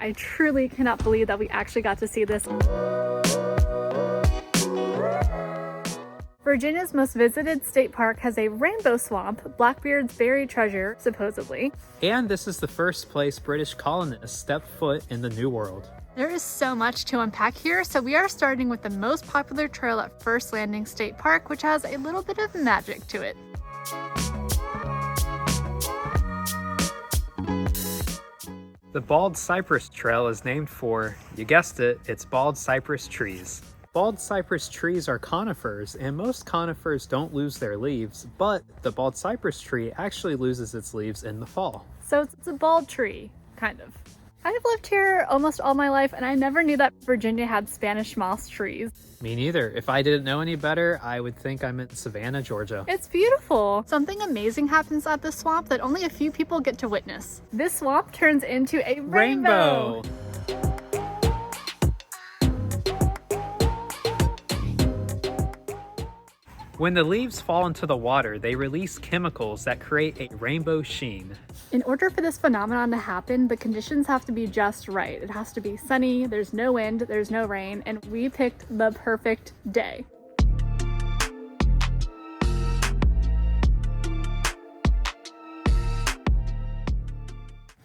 I truly cannot believe that we actually got to see this. Virginia's most visited state park has a rainbow swamp, Blackbeard's buried treasure, supposedly. And this is the first place British colonists stepped foot in the New World. There is so much to unpack here, so we are starting with the most popular trail at First Landing State Park, which has a little bit of magic to it. The Bald Cypress Trail is named for, you guessed it, it's bald cypress trees. Bald cypress trees are conifers, and most conifers don't lose their leaves, but the bald cypress tree actually loses its leaves in the fall. So it's a bald tree, kind of. I've lived here almost all my life, and I never knew that Virginia had Spanish moss trees. Me neither. If I didn't know any better, I would think I'm in Savannah, Georgia. It's beautiful. Something amazing happens at this swamp that only a few people get to witness. This swamp turns into a rainbow. When the leaves fall into the water, they release chemicals that create a rainbow sheen. In order for this phenomenon to happen, the conditions have to be just right. It has to be sunny, there's no wind, there's no rain, and we picked the perfect day.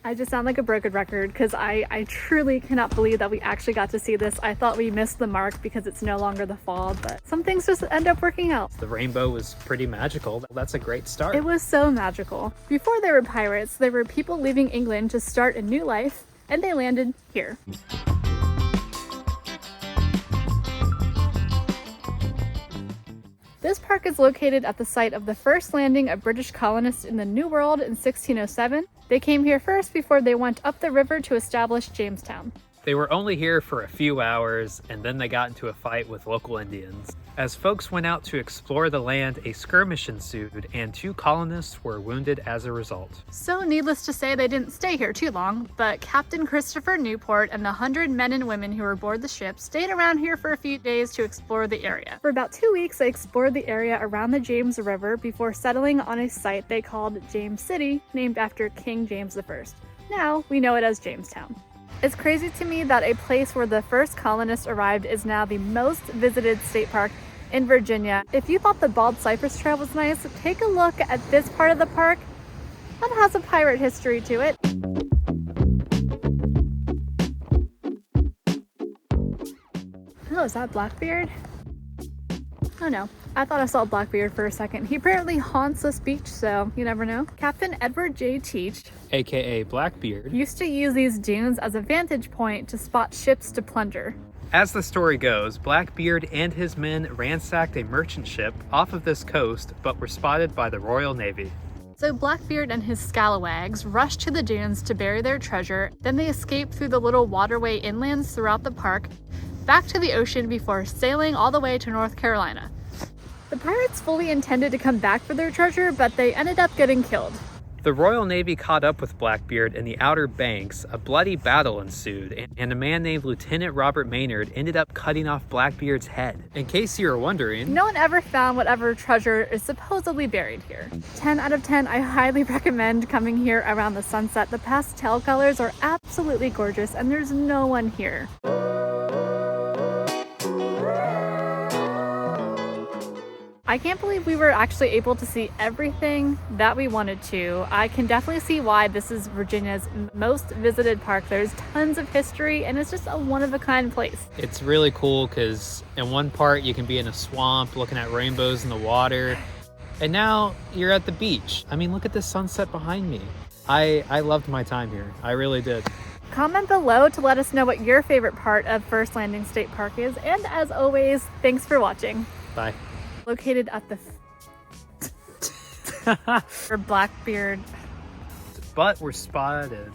I just sound like a broken record because I truly cannot believe that we actually got to see this. I thought we missed the mark because it's no longer the fall, but some things just end up working out. The rainbow was pretty magical. That's a great start. It was so magical. Before there were pirates, there were people leaving England to start a new life, and they landed here. This park is located at the site of the first landing of British colonists in the New World in 1607. They came here first before they went up the river to establish Jamestown. They were only here for a few hours, and then they got into a fight with local Indians. As folks went out to explore the land, a skirmish ensued, and 2 colonists were wounded as a result. So needless to say, they didn't stay here too long, but Captain Christopher Newport and the 100 men and women who were aboard the ship stayed around here for a few days to explore the area. For about 2 weeks, they explored the area around the James River before settling on a site they called James City, named after King James I. Now we know it as Jamestown. It's crazy to me that a place where the first colonists arrived is now the most visited state park in Virginia. If you thought the Bald Cypress Trail was nice, take a look at this part of the park that has a pirate history to it. Oh, is that Blackbeard? Oh no, I thought I saw Blackbeard for a second. He apparently haunts this beach, so you never know. Captain Edward J. Teach, aka Blackbeard, used to use these dunes as a vantage point to spot ships to plunder. As the story goes, Blackbeard and his men ransacked a merchant ship off of this coast, but were spotted by the Royal Navy. So Blackbeard and his scalawags rushed to the dunes to bury their treasure, then they escaped through the little waterway inlands throughout the park, back to the ocean before sailing all the way to North Carolina. The pirates fully intended to come back for their treasure, but they ended up getting killed. The Royal Navy caught up with Blackbeard in the Outer Banks, a bloody battle ensued, and a man named Lieutenant Robert Maynard ended up cutting off Blackbeard's head. In case you were wondering, no one ever found whatever treasure is supposedly buried here. 10 out of 10, I highly recommend coming here around the sunset. The pastel colors are absolutely gorgeous, and there's no one here. I can't believe we were actually able to see everything that we wanted to. I can definitely see why this is Virginia's most visited park. There's tons of history, and it's just a one-of-a-kind place. It's really cool because in one part you can be in a swamp looking at rainbows in the water, and now you're at the beach. I mean, look at this sunset behind me. I loved my time here. I really did. Comment below to let us know what your favorite part of First Landing State Park is, and as always, thanks for watching. Bye. Located at the for Blackbeard. But we're spotted.